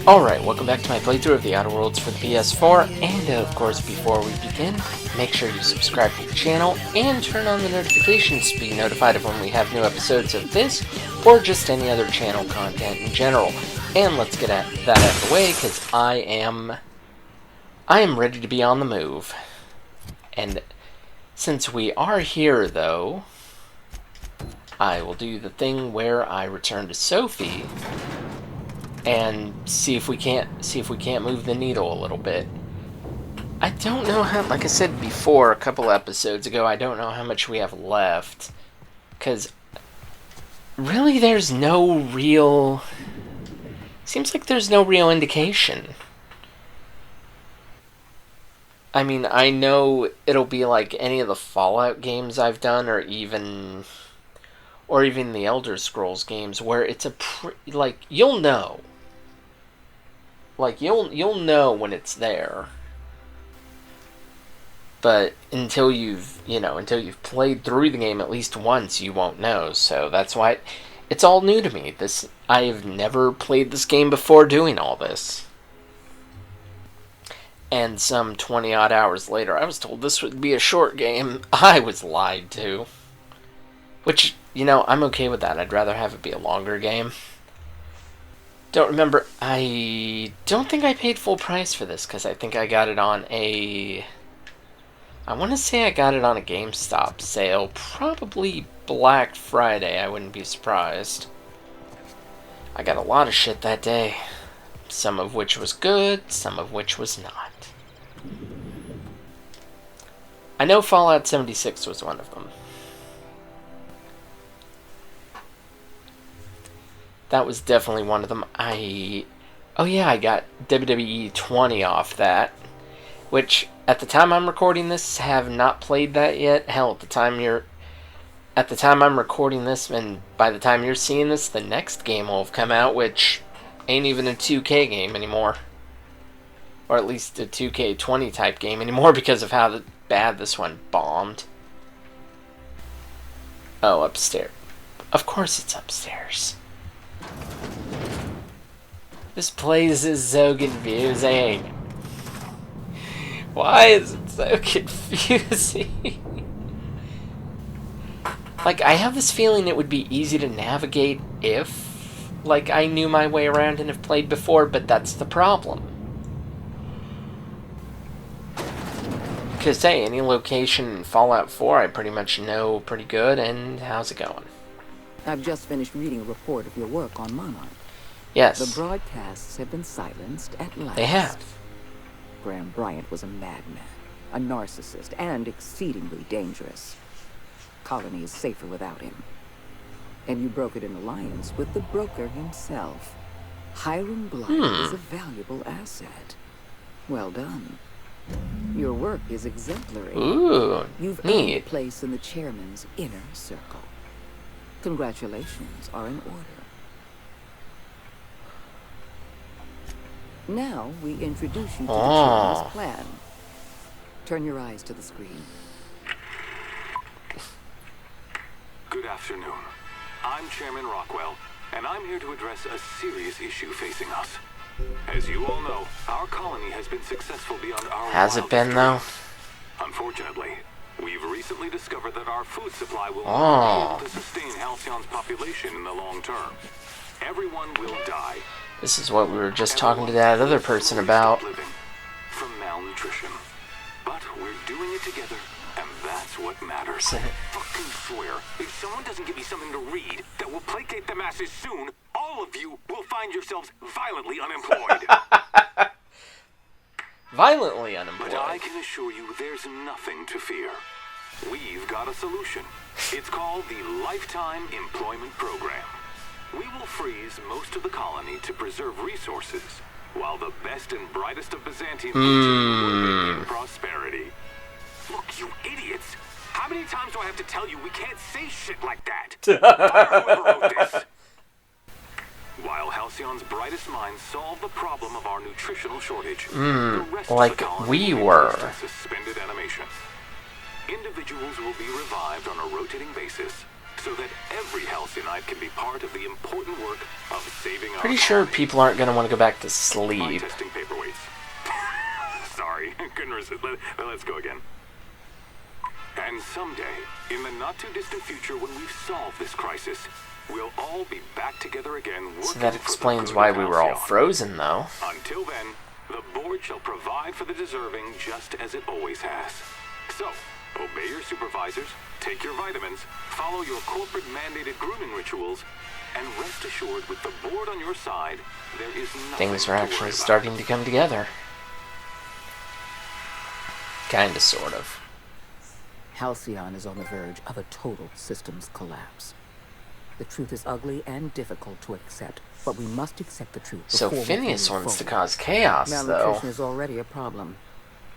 Alright, welcome back to my playthrough of The Outer Worlds for the PS4, and of course, before we begin, make sure you subscribe to the channel and turn on the notifications to be notified of when we have new episodes of this, or just any other channel content in general. And let's get that out of the way, because I am ready to be on the move. And since we are here, though, I will do the thing where I return to Sophie and see if we can't move the needle a little bit. I don't know how, like I said before a couple episodes ago, I don't know how much we have left, because really there's no real, seems like there's no real indication. I mean, I know it'll be like any of the Fallout games I've done, or even the Elder Scrolls games, where it's a like, you'll know. Like, you'll know when it's there. But until you've played through the game at least once, you won't know. So that's why it's all new to me. I have never played this game before doing all this. And some 20-odd hours later, I was told this would be a short game. I was lied to. Which, I'm okay with that. I'd rather have it be a longer game. Don't remember. I don't think I paid full price for this, because I think I got it on I want to say I got it on a GameStop sale. Probably Black Friday. I wouldn't be surprised. I got a lot of shit that day. Some of which was good, some of which was not. I know Fallout 76 was one of them. That was definitely one of them. Oh yeah, I got WWE 20 off that, which at the time I'm recording this, have not played that yet. Hell, at the time I'm recording this, and by the time you're seeing this, the next game will have come out, which ain't even a 2K game anymore, or at least a 2K20 type game anymore, because of how bad this one bombed. Oh, upstairs. Of course it's upstairs. This place is so confusing. Why is it so confusing? Like, I have this feeling it would be easy to navigate if, like, I knew my way around and have played before, but that's the problem. Because, hey, any location in Fallout 4 I pretty much know pretty good, and how's it going? I've just finished reading a report of your work on Monarch. Yes. The broadcasts have been silenced at last. They have. Graham Bryant was a madman, a narcissist, and exceedingly dangerous. Colony is safer without him. And you brokered an alliance with the broker himself. Hiram Blythe is a valuable asset. Well done. Your work is exemplary. Ooh, You've earned a place in the chairman's inner circle. Congratulations are in order. Now we introduce you to the chairman's plan. Turn your eyes to the screen. Good afternoon. I'm Chairman Rockwell, and I'm here to address a serious issue facing us. As you all know, our colony has been successful beyond our Has it been, though? Unfortunately, we've recently discovered that our food supply will not be able to sustain Halcyon's population in the long term. Everyone will die. This is what we were just talking to that other person about. From malnutrition. But we're doing it together, and that's what matters. I fucking swear, if someone doesn't give me something to read that will placate the masses soon, all of you will find yourselves violently unemployed. Violently unemployed. But I can assure you there's nothing to fear. We've got a solution. It's called the Lifetime Employment Program. We will freeze most of the colony to preserve resources, while the best and brightest of Byzantium will in prosperity. Look, you idiots! How many times do I have to tell you we can't say shit like that? Fire whoever wrote this! While Halcyon's brightest minds solve the problem of our nutritional shortage, the rest like of the colony we will be were. placed in suspended animation. Individuals will be revived on a rotating basis so that every Halcyonite can be part of the important work of saving our Pretty sure colony. people aren't going to want to go back to My sleep. testing paperweights. Sorry, couldn't resist. Let's go again. And someday, in the not-too-distant future when we've solved this crisis, we'll all be back together again working So that for the explains good why of we were all Halcyon. frozen, though. Until then, the board shall provide for the deserving just as it always has. So, obey your supervisors, take your vitamins, follow your corporate-mandated grooming rituals, and rest assured with the board on your side, there is nothing Things to are worry actually about. starting to come together. Kinda, sort of. Halcyon is on the verge of a total systems collapse. The truth is ugly and difficult to accept, but we must accept the truth. So before we Phineas move wants to forward. cause chaos, though. Malnutrition is already a problem.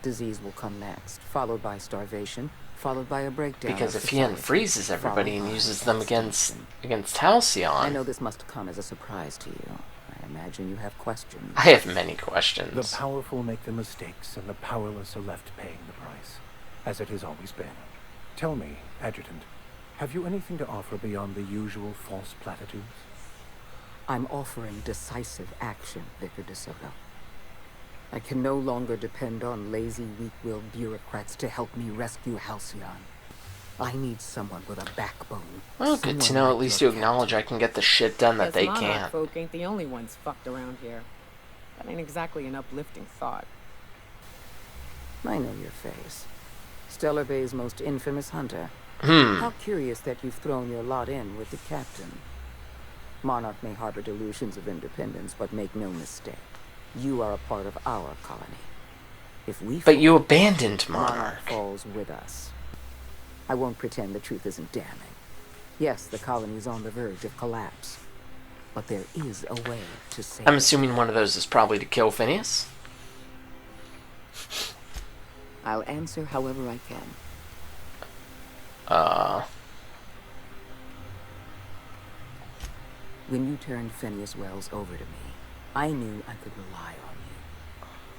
Disease will come next, followed by starvation, followed by a breakdown. Because of if he society, unfreezes everybody followed and by uses them extinction. against I Halcyon, know this must come as a surprise to you. I imagine you have questions. I have many The questions. powerful make the mistakes, and the powerless are left paying the price, as it has always been. Tell me, Adjutant, have you anything to offer beyond the usual false platitudes? I'm offering decisive action, Vicar DeSoto. I can no longer depend on lazy, weak-willed bureaucrats to help me rescue Halcyon. I need someone with a backbone. Well, good to someone know like at least your you acknowledge I can get the shit done that Guess they Monarch can't. folk ain't the only ones fucked around here. That ain't exactly an uplifting thought. I know your face. Stellar Bay's most infamous hunter. Hmm. How curious that you've thrown your lot in with the captain. Monarch may harbor delusions of independence, but make no mistake. You are a part of our colony. If we But fall, you abandoned Monarch Monarch. falls with us. I won't pretend the truth isn't damning. Yes, the colony's on the verge of collapse. But there is a way to save I'm it. assuming one of those is probably to kill Phineas. I'll answer however I can. When you turned Phineas Wells over to me, I knew I could rely on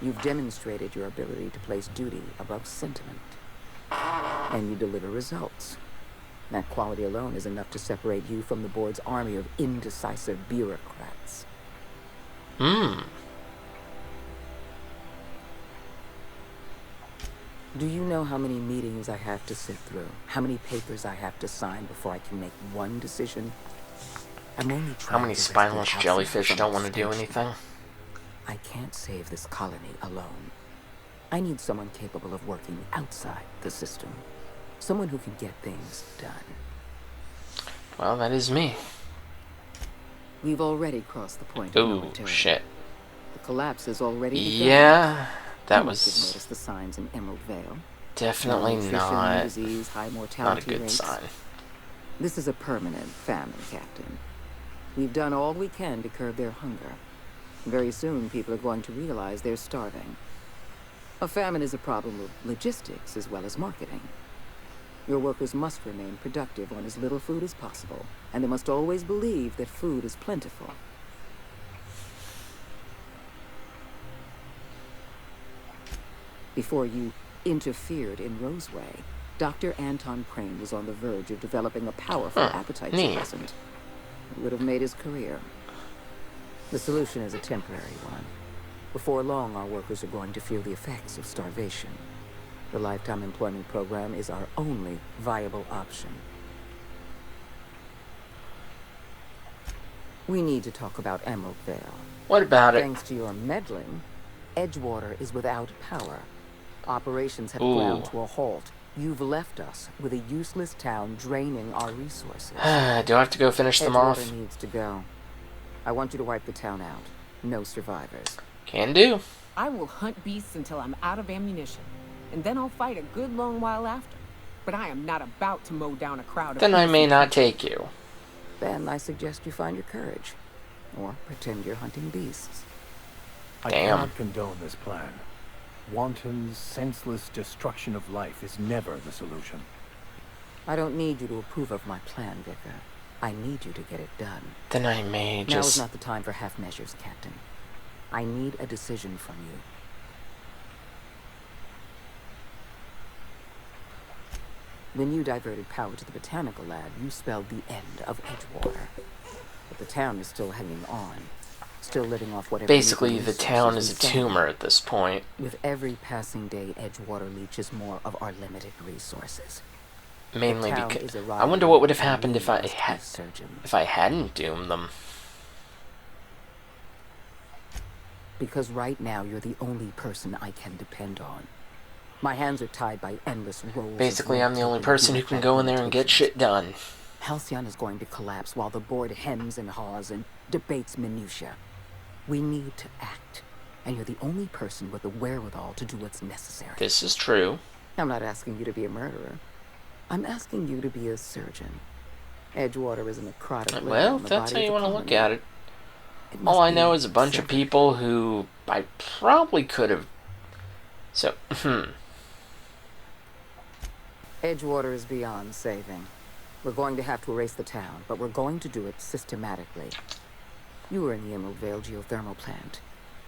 you. You've demonstrated your ability to place duty above sentiment. And you deliver results. That quality alone is enough to separate you from the board's army of indecisive bureaucrats. Hmm. Do you know how many meetings I have to sit through? How many papers I have to sign before I can make one decision? I'm only How trying many to rescue spineless Halcyon jellyfish from don't want to do extinction. anything? I can't save this colony alone. I need someone capable of working outside the system. Someone who can get things done. Well, that is me. We've already crossed the point of no Ooh, return. shit. The collapse is already begun. Yeah, that You must have was noticed the signs in Emerald Vale. definitely Malnutrition, not disease, high mortality a good rates. sign. This is a permanent famine, Captain. We've done all we can to curb their hunger. Very soon, people are going to realize they're starving. A famine is a problem of logistics as well as marketing. Your workers must remain productive on as little food as possible, and they must always believe that food is plentiful. Before you interfered in Roseway, Dr. Anton Crane was on the verge of developing a powerful appetite neat. suppressant. It would have made his career. The solution is a temporary one. Before long, our workers are going to feel the effects of starvation. The Lifetime Employment Program is our only viable option. We need to talk about Emerald Vale. What about it? Thanks to your meddling, Edgewater is without power. Operations have Ooh. ground to a halt. You've left us with a useless town draining our resources. Do I have to go finish them off? Edgewater needs to go. I want you to wipe the town out. No survivors. Can do. I will hunt beasts until I'm out of ammunition, and then I'll fight a good long while after. But I am not about to mow down a crowd of Then I may innocent not people. take you. Then I suggest you find your courage. Or pretend you're hunting beasts. I Damn. cannot condone this plan. Wanton, senseless destruction of life is never the solution. I don't need you to approve of my plan, Vicar. I need you to get it done. Then I may Now is just... not the time for half measures, Captain. I need a decision from you. When you diverted power to the botanical lab, you spelled the end of Edgewater. But the town is still hanging on, still living off whatever... Basically, the town is a tumor at this point. With every passing day, Edgewater leaches more of our limited resources. Mainly because... I wonder what would have happened if I hadn't doomed them. Because right now, you're the only person I can depend on. My hands are tied by endless rolls. Basically, I'm the only person who can go in there and get shit done. Halcyon is going to collapse while the board hems and haws and debates minutiae. We need to act, and you're the only person with the wherewithal to do what's necessary. This is true. I'm not asking you to be a murderer. I'm asking you to be a surgeon. Edgewater is a necrotic. Well, if that's how you want to look at it. All I know is a bunch of people who I probably could have... So, Edgewater is beyond saving. We're going to have to erase the town, but we're going to do it systematically. You were in the Emerald Vale geothermal plant.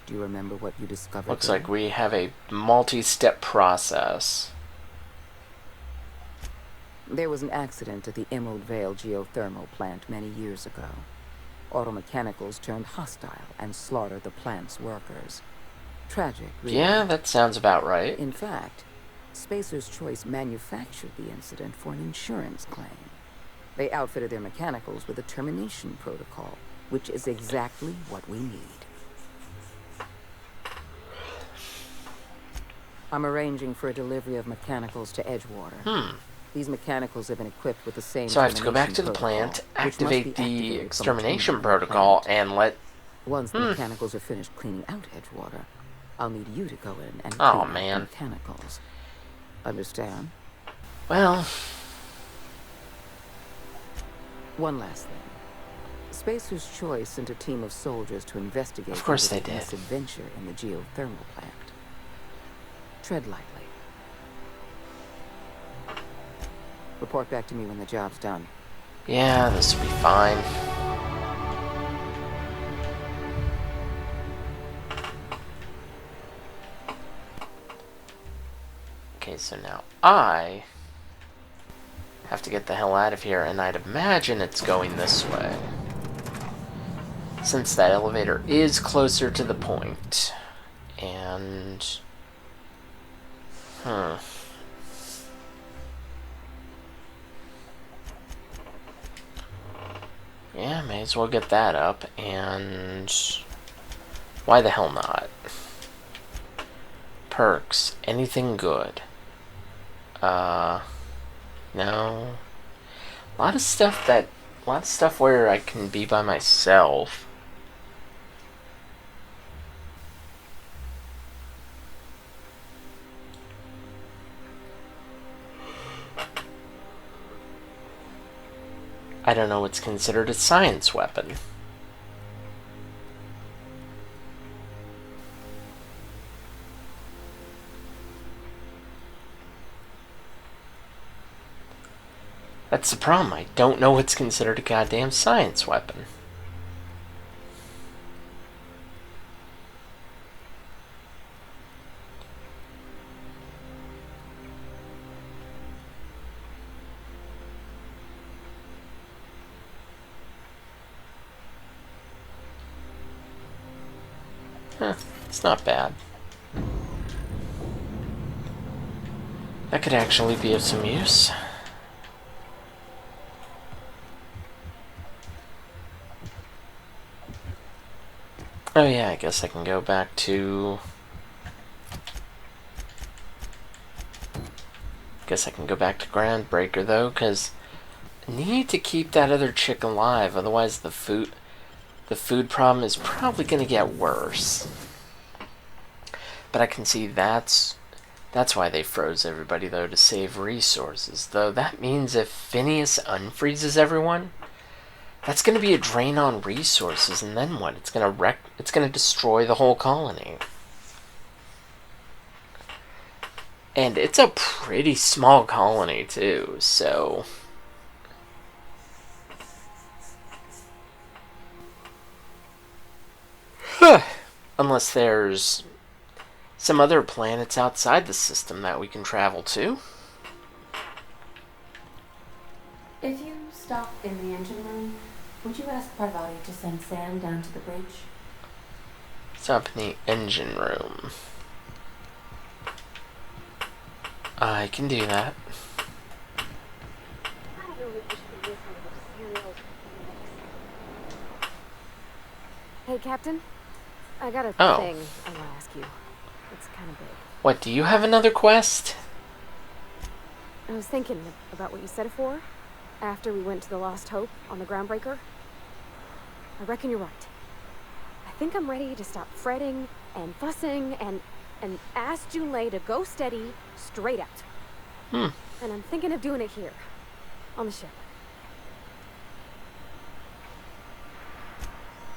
Do you remember what you discovered? Looks like we have a multi-step process. There was an accident at the Emerald Vale geothermal plant many years ago. Automechanicals turned hostile and slaughtered the plant's workers. Tragic, really. Yeah, that sounds about right. In fact, Spacer's Choice manufactured the incident for an insurance claim. They outfitted their mechanicals with a termination protocol, which is exactly what we need. I'm arranging for a delivery of mechanicals to Edgewater. These mechanicals have been equipped with the same... So I have to go back to the plant, activate the extermination protocol, and let... Once the mechanicals are finished cleaning out Edgewater, I'll need you to go in and clean out the mechanicals. Understand? Well... One last thing. Spacer's Choice sent a team of soldiers to investigate... Of course they this did. adventure in the geothermal plant. Tread lightly. Report back to me when the job's done. Yeah, this will be fine. Okay, so now I have to get the hell out of here, and I'd imagine it's going this way. Since that elevator is closer to the point. And... Yeah, may as well get that up, and... Why the hell not? Perks. Anything good? No. A lot of stuff where I can be by myself. I don't know what's considered a science weapon. That's the problem. I don't know what's considered a goddamn science weapon. It's not bad. That could actually be of some use. Oh yeah, I guess I can go back to... Groundbreaker though, because I need to keep that other chick alive, otherwise the food problem is probably going to get worse. But I can see that's why they froze everybody though, to save resources. Though that means if Phineas unfreezes everyone, that's going to be a drain on resources, and then what? It's going to destroy the whole colony. And it's a pretty small colony too, so unless there's some other planets outside the system that we can travel to. If you stop in the engine room, would you ask Parvati to send Sam down to the bridge? Stop in the engine room. I can do that. Hey, Captain. I got a thing I want to ask you. It's kind of big. What, do you have another quest? I was thinking about what you said before, after we went to the Lost Hope on the Groundbreaker. I reckon you're right. I think I'm ready to stop fretting and fussing and ask Junlei to go steady, straight out. And I'm thinking of doing it here, on the ship.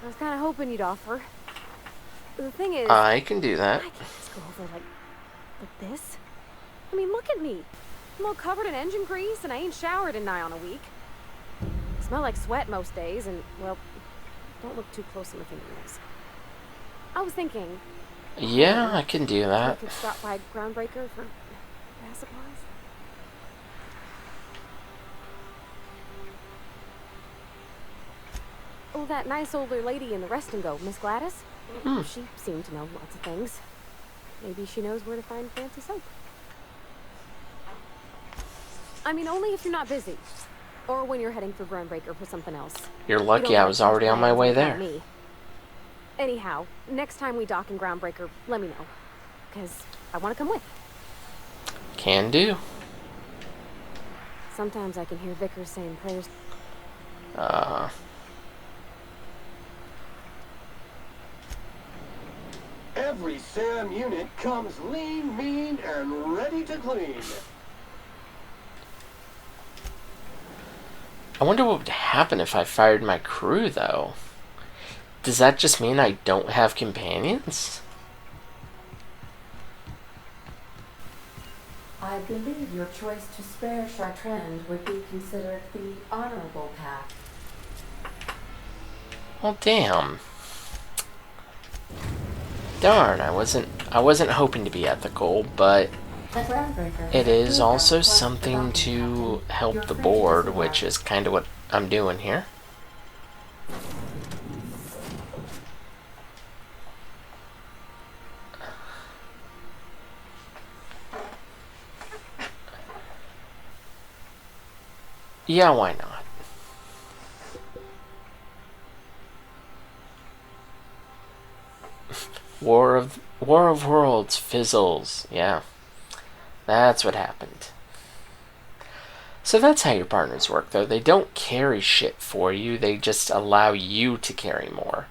I was kind of hoping you'd offer. The thing is, I can do that. I can't just go over like this. I mean, look at me. I'm all covered in engine grease and I ain't showered in nigh on a week. I smell like sweat most days and, well, don't look too close on the fingernails. I was thinking... Yeah, I can do I that. could stop by Groundbreaker for gas supplies. Oh, that nice older lady in the rest and go, Miss Gladys? She seemed to know lots of things. Maybe she knows where to find fancy soap. I mean, only if you're not busy. Or when you're heading for Groundbreaker for something else. You're You lucky don't I have was to change already on my plans way without there. me. Anyhow, next time we dock in Groundbreaker, let me know. Because I want to come with. Can do. Sometimes I can hear Vickers saying prayers. Every SAM unit comes lean, mean, and ready to clean. I wonder what would happen if I fired my crew, though. Does that just mean I don't have companions? I believe your choice to spare Chartrand would be considered the honorable path. Well, damn. Darn, I wasn't hoping to be ethical, but The Groundbreaker. it is Who also requests something docking, to Captain? help You're the free to board, disembark. which is kind of what I'm doing here. Yeah, why not? War of Worlds fizzles. Yeah. That's what happened. So that's how your partners work, though. They don't carry shit for you. They just allow you to carry more.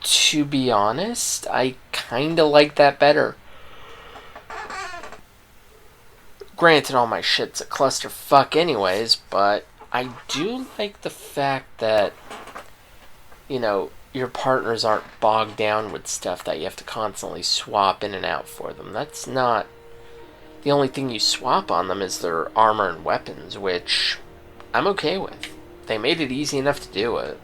To be honest, I kinda like that better. Granted, all my shit's a clusterfuck anyways, but I do like the fact that, you know, your partners aren't bogged down with stuff that you have to constantly swap in and out for them. That's not... The only thing you swap on them is their armor and weapons, which I'm okay with. They made it easy enough to do it.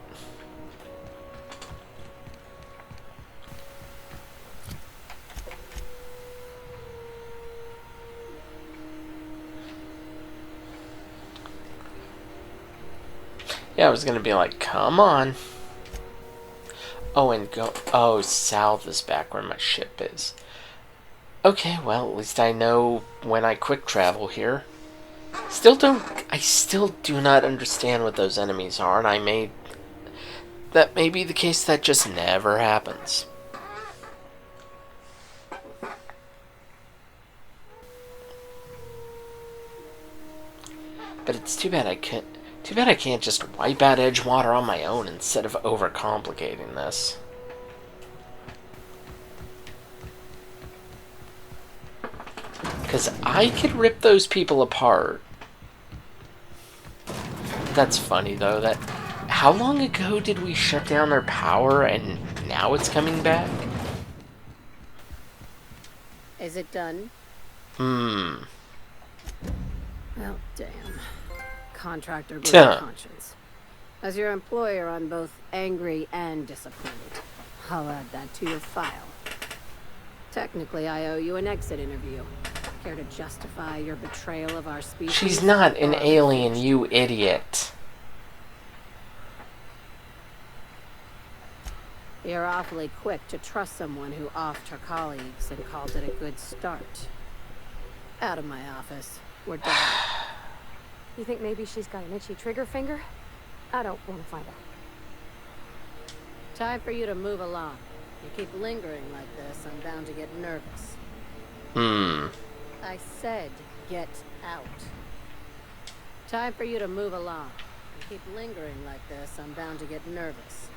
Yeah, I was gonna be like, come on. Oh, and go... Oh, south is back where my ship is. Okay, well, at least I know when I quick travel here. I still do not understand what those enemies are, and that may be the case that just never happens. But it's too bad I can't just wipe out Edgewater on my own instead of overcomplicating this. Because I could rip those people apart. That's funny, though. How long ago did we shut down their power and now it's coming back? Is it done? Hmm. Well, damn. Contractor with Tuh. a conscience. As your employer, I'm both angry and disappointed. I'll add that to your file. Technically, I owe you an exit interview. Care to justify your betrayal of our species? She's not an alien, you idiot. You're awfully quick to trust someone who offed her colleagues and called it a good start. Out of my office. We're done. You think maybe she's got an itchy trigger finger? I don't want to find out. Time for you to move along. You keep lingering like this, I'm bound to get nervous. I said get out. Time for you to move along. You keep lingering like this, I'm bound to get nervous.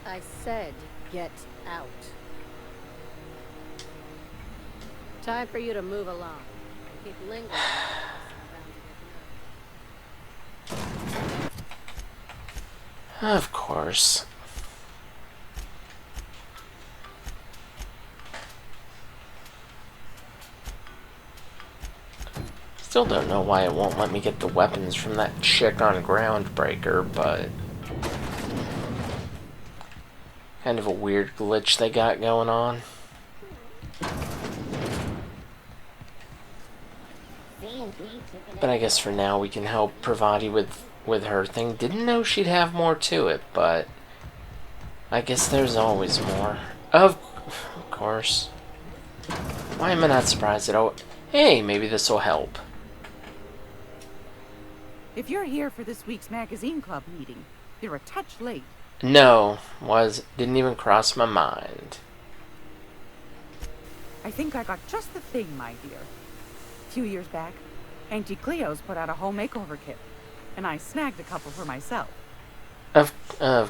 I said get out. Time for you to move along. You keep lingering like this, I'm bound to get nervous. Of course. Still don't know why it won't let me get the weapons from that chick on Groundbreaker, but kind of a weird glitch they got going on. But I guess for now we can help Parvati with her thing. Didn't know she'd have more to it, but I guess there's always more. Of course. Why am I not surprised at all? Hey, maybe this will help. If you're here for this week's magazine club meeting, you're a touch late. No, didn't even cross my mind. I think I got just the thing, my dear. A few years back, Auntie Cleo's put out a home makeover kit, and I snagged a couple for myself. Of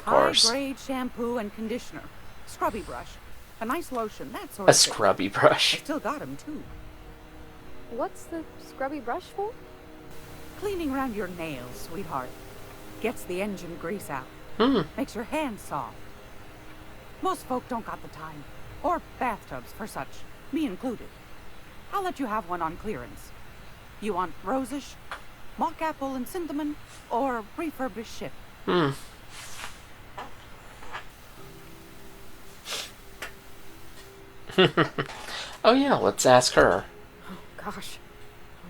course. High-grade shampoo and conditioner, scrubby brush, a nice lotion, that sort of thing. A scrubby brush. I still got 'em too. What's the scrubby brush for? Cleaning around your nails, sweetheart. Gets the engine grease out. Makes your hands soft. Most folk don't got the time. Or bathtubs for such. Me included. I'll let you have one on clearance. You want rosish, mock apple and cinnamon, or refurbished ship? Oh yeah, let's ask her. Oh gosh.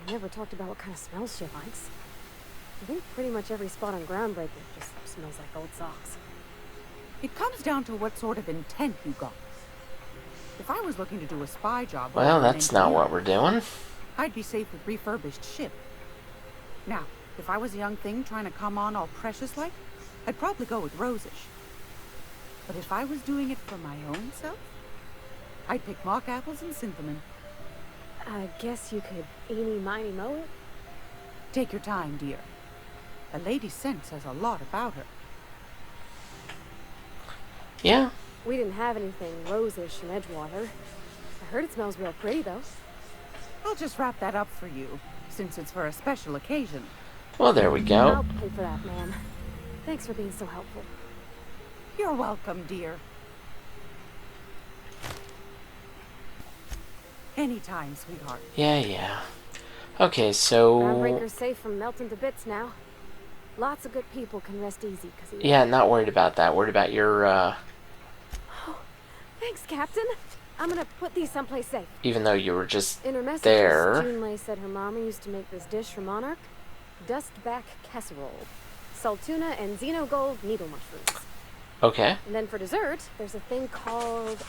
We never talked about what kind of smells she likes. I think pretty much every spot on Groundbreaker just smells like old socks. It comes down to what sort of intent you got. If I was looking to do a spy job... Well, that's not what we're doing. I'd be safe with refurbished ship. Now, if I was a young thing trying to come on all precious-like, I'd probably go with rosish. But if I was doing it for my own self, I'd pick mock apples and cinnamon. I guess you could eeny-miny moe it? Take your time, dear. A lady's scent says a lot about her. Yeah. We didn't have anything rosish in Edgewater. I heard it smells real pretty, though. I'll just wrap that up for you, since it's for a special occasion. Well, there we go. I'll pay for that, ma'am. Thanks for being so helpful. You're welcome, dear. Anytime, sweetheart. Yeah. Okay, so... Groundbreaker's safe from melting to bits now. Lots of good people can rest easy because of you. Yeah, not worried about that. Worried about your, Oh, thanks, Captain. I'm gonna put these someplace safe. Even though you were just In her messages, there. Junlei said her mama used to make this dish for Monarch. Dustback casserole. Salt tuna and xenogold needle mushrooms. Okay. And then for dessert, there's a thing called,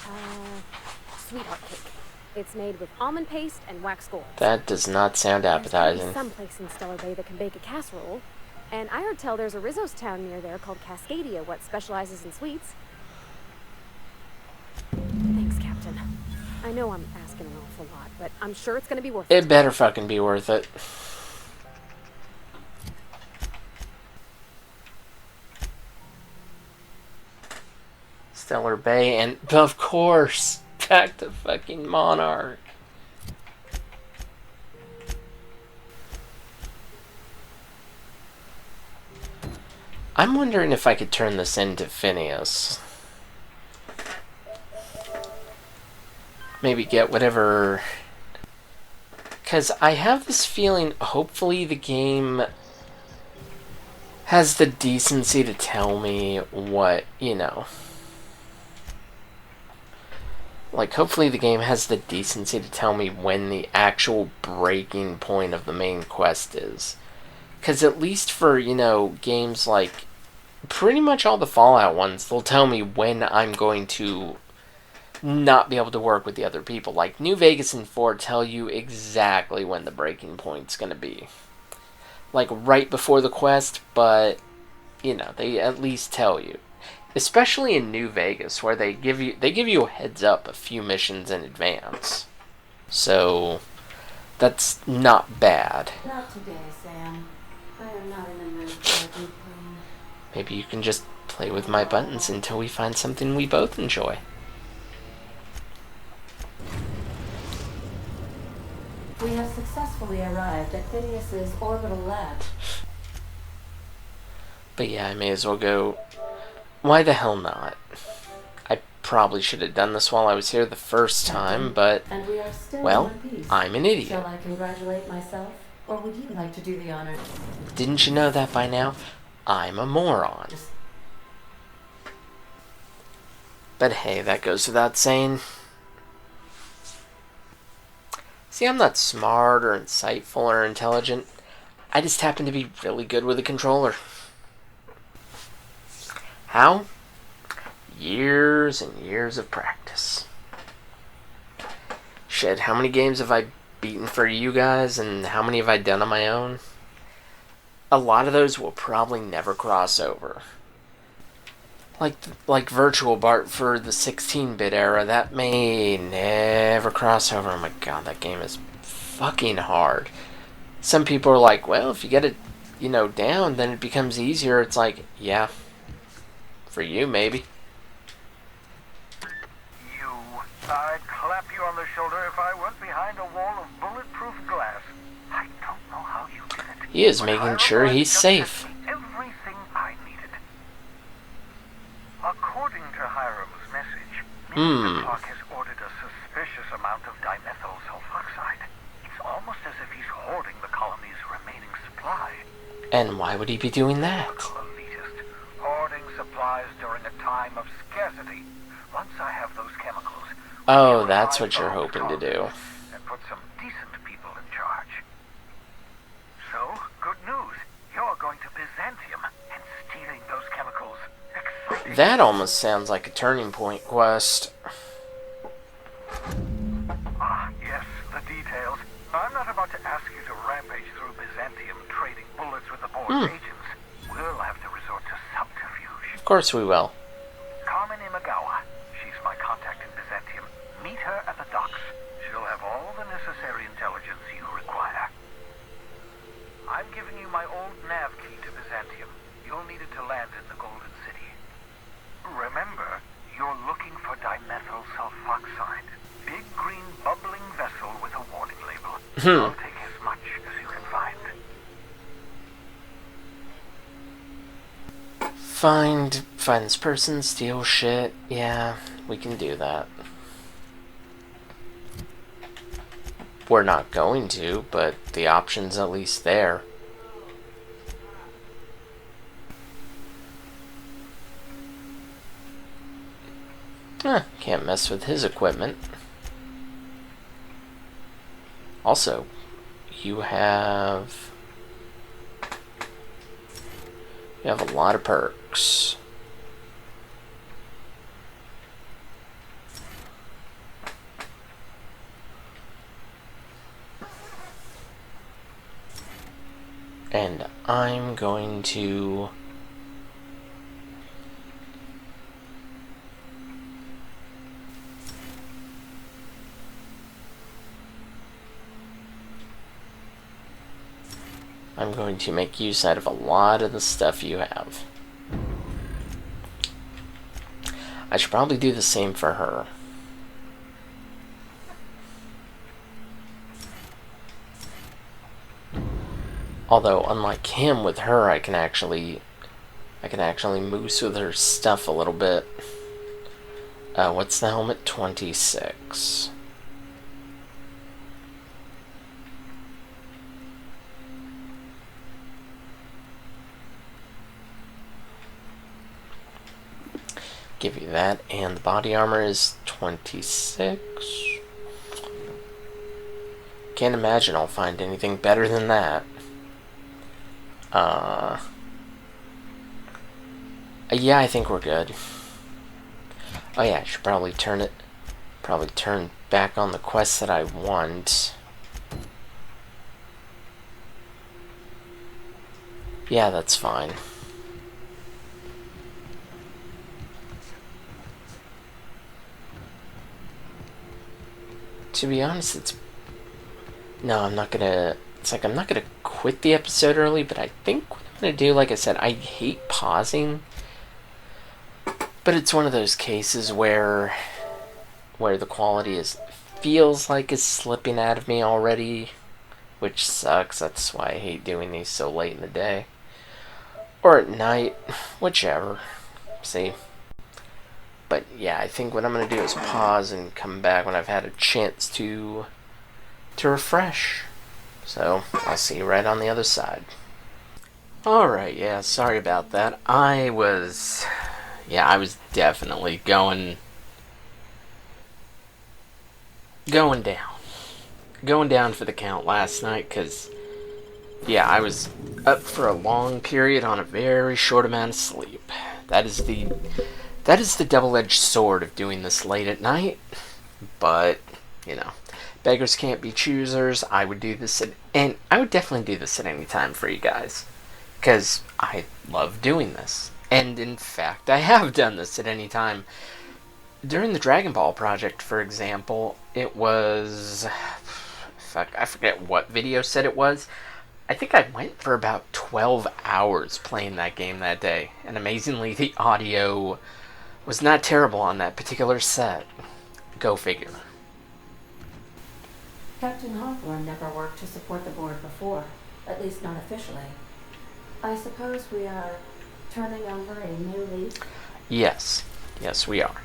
sweetheart cake. It's made with almond paste and wax gold. That does not sound appetizing. There's someplace in Stellar Bay that can bake a casserole. And I heard tell there's a Rizzo's town near there called Cascadia, what specializes in sweets. Thanks, Captain. I know I'm asking an awful lot, but I'm sure it's gonna be worth it. It better fucking be worth it. Stellar Bay, and of course, back to fucking Monarch. I'm wondering if I could turn this into Phineas. Maybe get whatever... Because I have this feeling, hopefully the game has the decency to tell me what, you know. Like, hopefully the game has the decency to tell me when the actual breaking point of the main quest is. Because at least for, you know, games like pretty much all the Fallout ones, they'll tell me when I'm going to not be able to work with the other people. Like, New Vegas and 4 tell you exactly when the breaking point's going to be. Like, right before the quest, but, you know, they at least tell you. Especially in New Vegas, where they give you a heads up a few missions in advance. So that's not bad. Not today, Sam. I am not in the mood for a deep clean. Maybe you can just play with my buttons until we find something we both enjoy. We have successfully arrived at Phineas's orbital lab. But yeah, I may as well go. Why the hell not? I probably should have done this while I was here the first time, but, And we are still well, in one piece. I'm an idiot. Shall I congratulate myself, or would you like to do the honor? Didn't you know that by now? I'm a moron. But hey, that goes without saying. See, I'm not smart or insightful or intelligent. I just happen to be really good with a controller. How? Years and years of practice. Shit, how many games have I beaten for you guys, and how many have I done on my own? A lot of those will probably never cross over. Like Virtual Bart for the 16-bit era, that may never cross over. Oh my god, that game is fucking hard. Some people are like, well, if you get it, you know, down, then it becomes easier. It's like, yeah, for you, maybe. I'd clap you on the shoulder if I weren't behind a wall of bulletproof glass. I don't know how you did it. He is making sure he's safe. Everything I needed. According to Hiram's message, Mr. Clark has ordered a suspicious amount of dimethyl sulfoxide. It's almost as if he's hoarding the colony's remaining supply. And why would he be doing that? Elitist. Hoarding supplies during a time of scarcity. Once I have those chemicals, oh, that's what you're hoping to do. And put some decent people in charge. So, good news. You're going to Byzantium and stealing those chemicals. Exciting. That almost sounds like a turning point quest. Ah, yes, the details. I'm not about to ask you to rampage through Byzantium trading bullets with the board's agents. We'll have to resort to subterfuge. Of course we will. Carmen Imagawa. She's my contact in Byzantium. Meet her at the docks. She'll have all the necessary intelligence you require. I'm giving you my old nav key to Byzantium. You'll need it to land in the Golden City. Remember, you're looking for dimethyl sulfoxide. Big green bubbling vessel with a warning label. I'll take as much as you can find. Find this person, steal shit. Yeah, we can do that. We're not going to, but the option's at least there. Can't mess with his equipment. Also, you have a lot of perks. And I'm going to make use out of a lot of the stuff you have. I should probably do the same for her. Although, unlike him, with her, I can actually moose with her stuff a little bit. What's the helmet? 26. Give you that, and the body armor is 26. Can't imagine I'll find anything better than that. Yeah, I think we're good. Oh yeah, I should probably turn back on the quests that I want. Yeah, that's fine. To be honest, no, I'm not gonna... It's like I'm not gonna quit the episode early, but I think what I'm gonna do, like I said, I hate pausing. But it's one of those cases where the quality feels like it's slipping out of me already, which sucks. That's why I hate doing these so late in the day. Or at night, whichever. See? But yeah, I think what I'm going to do is pause and come back when I've had a chance to refresh. So, I'll see you right on the other side. Alright, yeah, sorry about that. I was definitely going down. Going down for the count last night, because, yeah, I was up for a long period on a very short amount of sleep. That is the double-edged sword of doing this late at night. But, you know, beggars can't be choosers. I would do this and I would definitely do this at any time for you guys, because I love doing this. And in fact, I have done this at any time. During the Dragon Ball project, for example, it was... Fuck, I forget what video set it was. I think I went for about 12 hours playing that game that day. And amazingly, the audio was not terrible on that particular set. Go figure. Captain Hawthorne never worked to support the board before, at least not officially. I suppose we are turning over a new leaf? Yes. Yes, we are.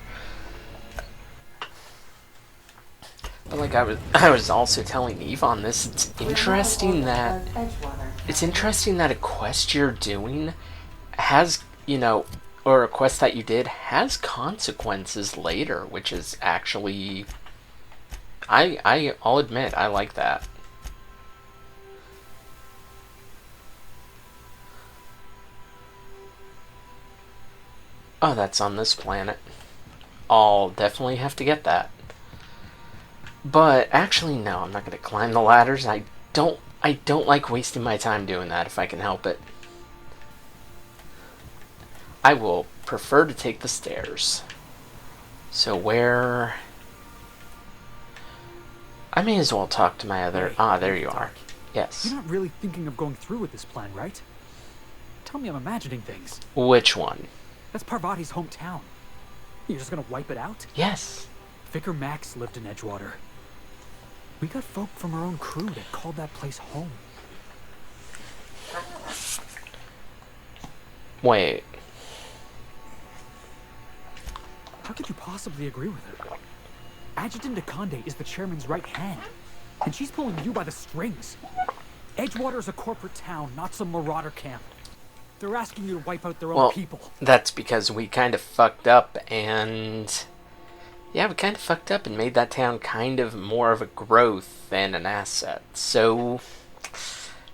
But like I was also telling Eve on this, it's interesting that a quest you're doing has, you know, or a quest that you did has consequences later, which is actually, I'll admit, I like that. Oh, that's on this planet. I'll definitely have to get that. But actually, no, I'm not going to climb the ladders. I don't like wasting my time doing that if I can help it. I will prefer to take the stairs. So where... I may as well talk to my other... Ah, there you are. Yes. You're not really thinking of going through with this plan, right? Tell me I'm imagining things. Which one? That's Parvati's hometown. You're just gonna wipe it out? Yes. Vicar Max lived in Edgewater. We got folk from our own crew that called that place home. Wait. How could you possibly agree with her? Adjutant Conde is the chairman's right hand, and she's pulling you by the strings. Edgewater is a corporate town, not some marauder camp. They're asking you to wipe out their own people. That's because we kind of fucked up and... Yeah, we kind of fucked up and made that town kind of more of a growth than an asset. So...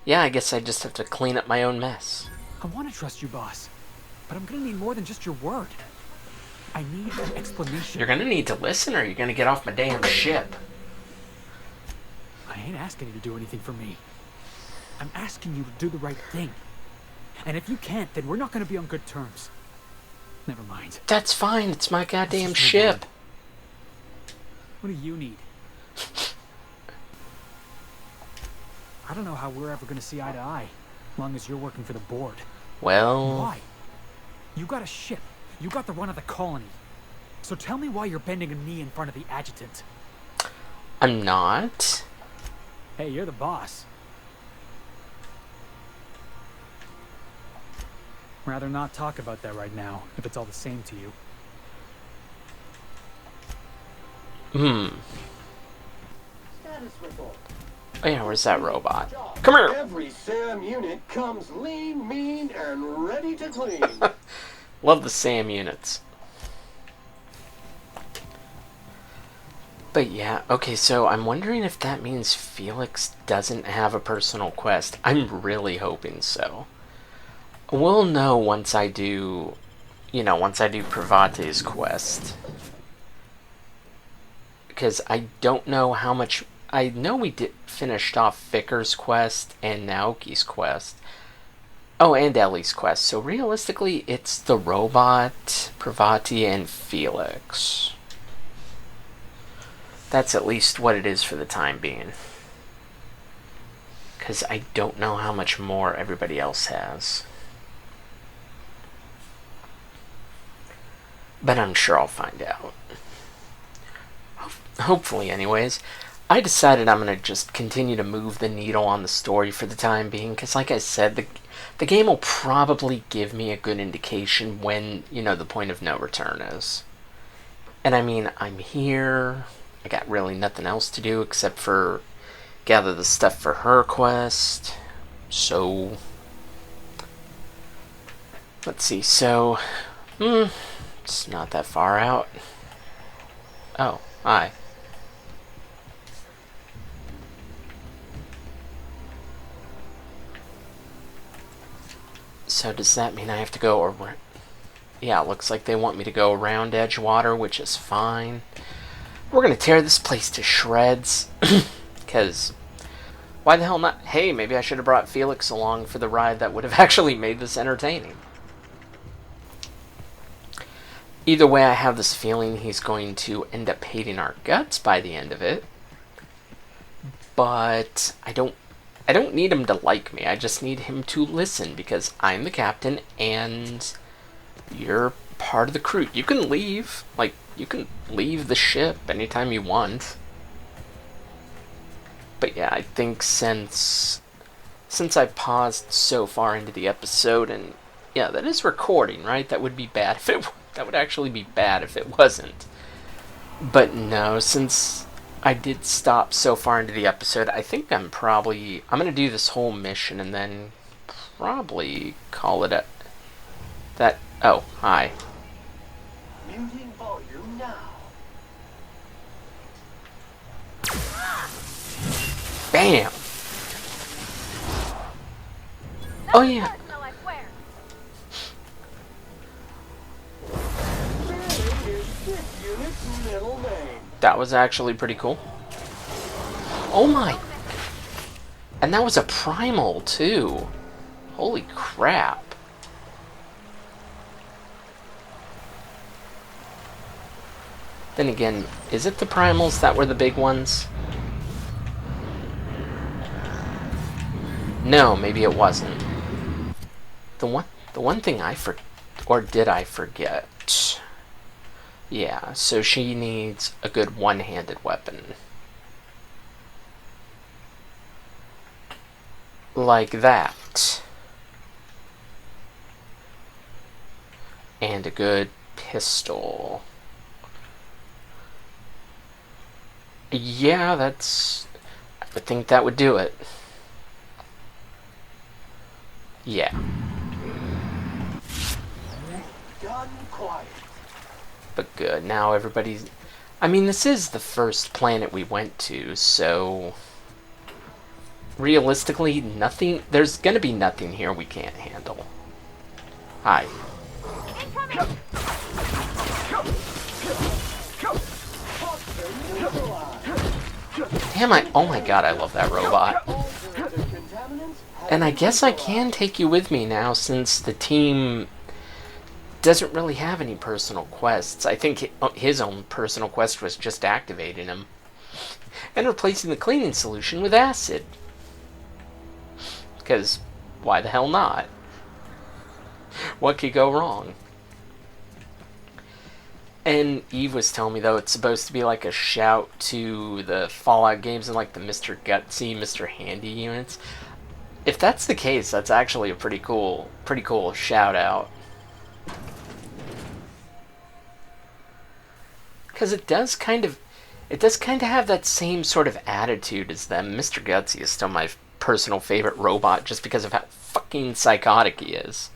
Yeah, I guess I just have to clean up my own mess. I want to trust you, boss. But I'm gonna need more than just your word. I need an explanation. You're gonna need to listen or you're gonna get off my damn ship. I ain't asking you to do anything for me. I'm asking you to do the right thing. And if you can't, then we're not gonna be on good terms. Never mind. That's fine, it's my goddamn ship. What do you need? I don't know how we're ever gonna see eye to eye, as long as you're working for the board. Well... Why? You got a ship. You got the run of the colony. So tell me why you're bending a knee in front of the adjutant. I'm not. Hey, you're the boss. Rather not talk about that right now, if it's all the same to you. Status report. Oh yeah, where's that robot? Come here! Every SAM unit comes lean, mean, and ready to clean. Love the SAM units. But yeah, okay, so I'm wondering if that means Felix doesn't have a personal quest. I'm really hoping so. We'll know once I do, once I do Parvati's quest. Because I don't know how much... I know we finished off Vickers' quest and Naoki's quest. Oh, and Ellie's quest. So realistically, it's the robot, Parvati, and Felix. That's at least what it is for the time being. Because I don't know how much more everybody else has. But I'm sure I'll find out. Hopefully, anyways. I decided I'm going to just continue to move the needle on the story for the time being. Because like I said, the game will probably give me a good indication when, the point of no return is. And I mean, I'm here... I got really nothing else to do except for gather the stuff for her quest. So, let's see. So, it's not that far out. Oh, hi. So does that mean I have to go around? Yeah, it looks like they want me to go around Edgewater, which is fine. We're going to tear this place to shreds, because why the hell not? Hey, maybe I should have brought Felix along for the ride. That would have actually made this entertaining. Either way, I have this feeling he's going to end up hating our guts by the end of it. But I don't need him to like me. I just need him to listen, because I'm the captain and you're part of the crew. You can leave. Like, you can leave the ship anytime you want. But yeah, I think since I paused so far into the episode, and yeah, that is recording, right? That would be bad if it... That would actually be bad if it wasn't. But no, since I did stop so far into the episode, I think I'm gonna do this whole mission and then probably call it oh, hi. Muting volume now. Bam! Oh yeah. That was actually pretty cool. Oh my! And that was a primal too. Holy crap. Then again, is it the primals that were the big ones? No, maybe it wasn't. The one thing or did I forget? Yeah, so she needs a good one-handed weapon. Like that. And a good pistol. Yeah, I would think that would do it. Yeah. Done quiet. But good, now everybody's... I mean, this is the first planet we went to, so... Realistically, there's gonna be nothing here we can't handle. Hi. Damn, oh my god, I love that robot. And I guess I can take you with me now, since the team doesn't really have any personal quests. I think his own personal quest was just activating him. And replacing the cleaning solution with acid. Because, why the hell not? What could go wrong? And Eve was telling me, though, it's supposed to be like a shout to the Fallout games and like the Mr. Gutsy, Mr. Handy units. If that's the case, that's actually a pretty cool shout out. Because it does kind of have that same sort of attitude as them. Mr. Gutsy is still my personal favorite robot just because of how fucking psychotic he is.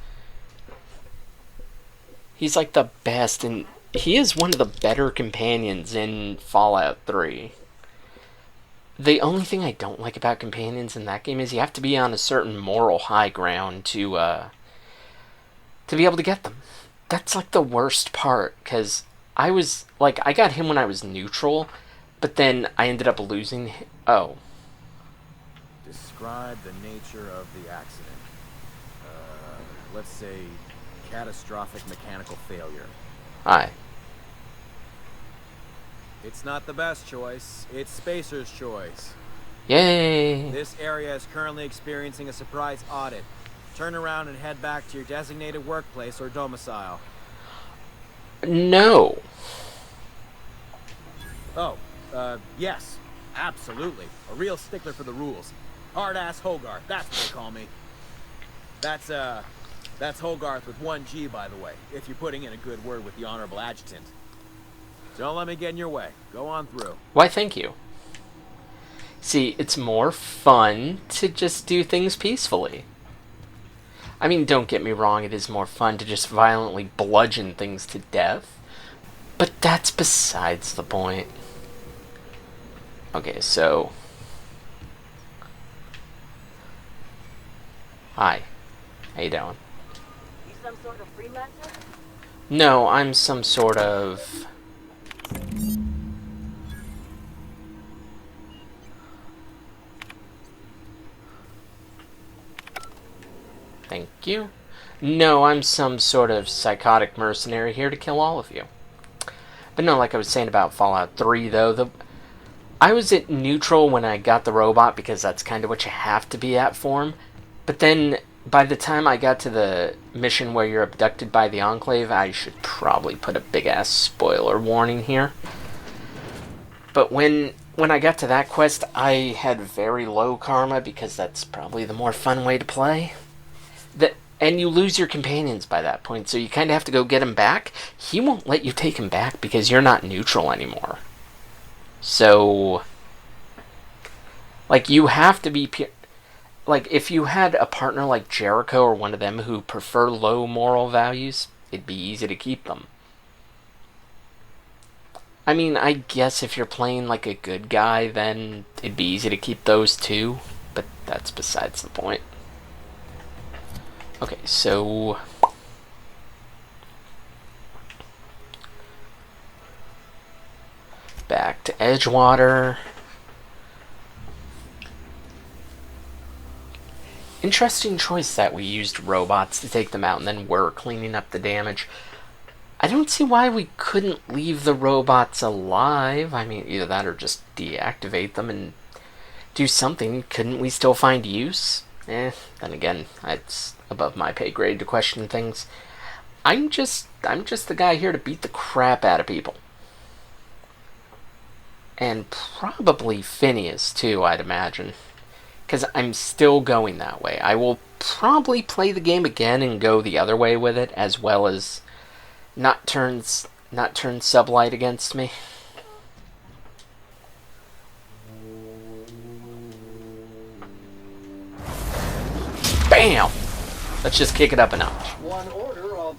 He's like the best, and he is one of the better companions in Fallout 3. The only thing I don't like about companions in that game is you have to be on a certain moral high ground to be able to get them. That's like the worst part, because I was, like, I got him when I was neutral, but then I ended up losing. Oh. Describe the nature of the accident. Let's say catastrophic mechanical failure. Aye. It's not the best choice. It's Spacer's choice. Yay! This area is currently experiencing a surprise audit. Turn around and head back to your designated workplace or domicile. No. Oh, yes. Absolutely. A real stickler for the rules. Hard-ass Hogarth, that's what they call me. That's Hogarth with 1 G, by the way, if you're putting in a good word with the Honorable Adjutant. Don't let me get in your way. Go on through. Why, thank you. See, it's more fun to just do things peacefully. I mean, don't get me wrong, it is more fun to just violently bludgeon things to death. But that's besides the point. Okay, so... Hi. How you doing? You some sort of freelancer? No, I'm some sort of... Thank you. No, I'm some sort of psychotic mercenary here to kill all of you. But no, like I was saying about Fallout 3, though, I was at neutral when I got the robot, because that's kind of what you have to be at for him. But then, by the time I got to the mission where you're abducted by the Enclave, I should probably put a big-ass spoiler warning here. But when I got to that quest, I had very low karma, because that's probably the more fun way to play. And you lose your companions by that point, so you kind of have to go get him back. He won't let you take him back because you're not neutral anymore. So, like, you have to be... Like, if you had a partner like Jericho or one of them who prefer low moral values, it'd be easy to keep them. I mean, I guess if you're playing like a good guy, then it'd be easy to keep those too, but that's besides the point. Okay, so... Back to Edgewater. Interesting choice that we used robots to take them out and then we're cleaning up the damage. I don't see why we couldn't leave the robots alive. I mean, either that or just deactivate them and do something. Couldn't we still find use? Then again, it's above my pay grade to question things. I'm just the guy here to beat the crap out of people. And probably Phineas, too, I'd imagine. Because I'm still going that way. I will probably play the game again and go the other way with it, as well as not turn Sublight against me. Bam! Let's just kick it up a notch. One order of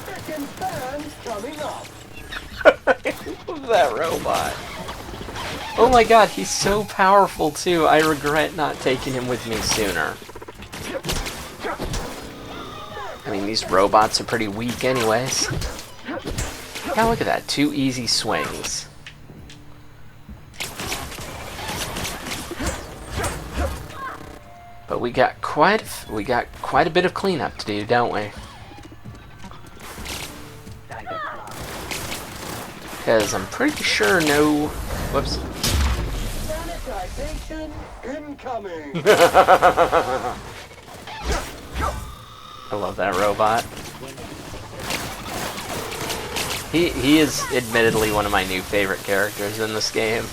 frickin' fans coming up. I love that robot. Oh my god, he's so powerful too. I regret not taking him with me sooner. I mean, these robots are pretty weak anyways. Yeah, look at that. 2 easy swings. But we got quite a bit of cleanup to do, don't we? Because I'm pretty sure no... Whoops. Sanitization incoming. I love that robot. He is admittedly one of my new favorite characters in this game.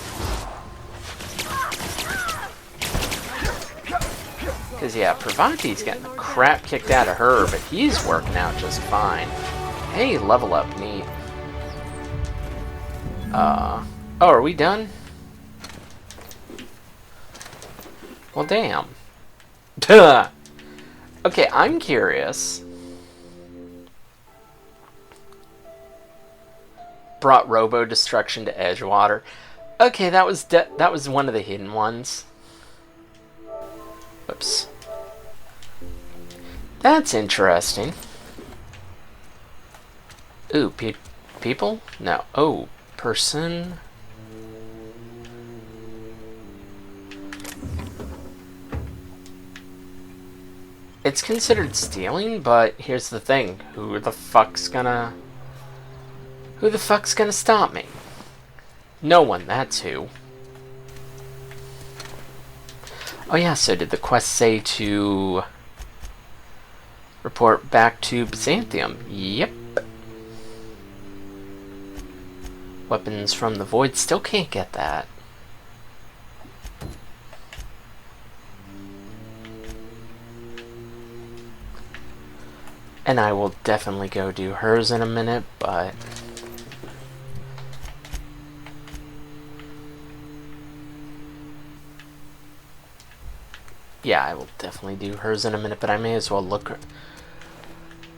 Because, yeah, Parvati's getting the crap kicked out of her, but he's working out just fine. Hey, level up, neat. Oh, are we done? Well, damn. Duh! Okay, I'm curious. brought Robo Destruction to Edgewater. Okay, that was one of the hidden ones. Whoops. That's interesting. Ooh, people? No. Oh, person. It's considered stealing, but here's the thing. Who the fuck's gonna stop me? No one, that's who. Oh yeah, so did the quest say to report back to Byzantium? Yep. Weapons from the Void, still can't get that. And I will definitely go do hers in a minute, but... yeah, I will definitely do hers in a minute, but I may as well look...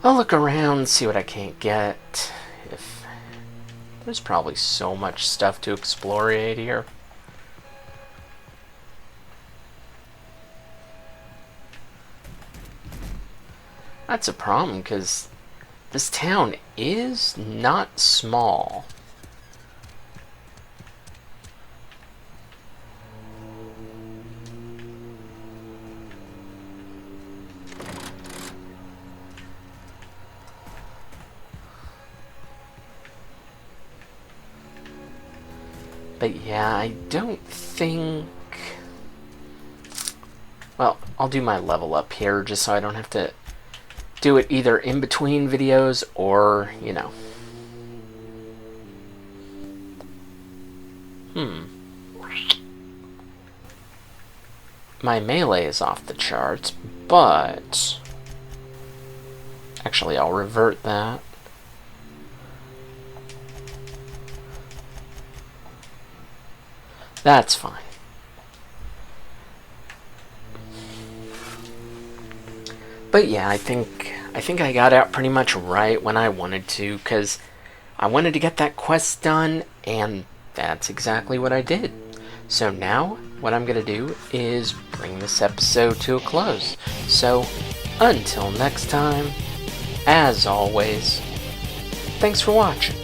I'll look around, see what I can't get. If there's probably so much stuff to explore here. That's a problem, because this town is not small. But yeah, I don't think... well, I'll do my level up here just so I don't have to do it either in between videos or, you know. My melee is off the charts, but... actually, I'll revert that. That's fine. But yeah, I think I got out pretty much right when I wanted to, because I wanted to get that quest done, and that's exactly what I did. So now, what I'm going to do is bring this episode to a close. So, until next time, as always, thanks for watching.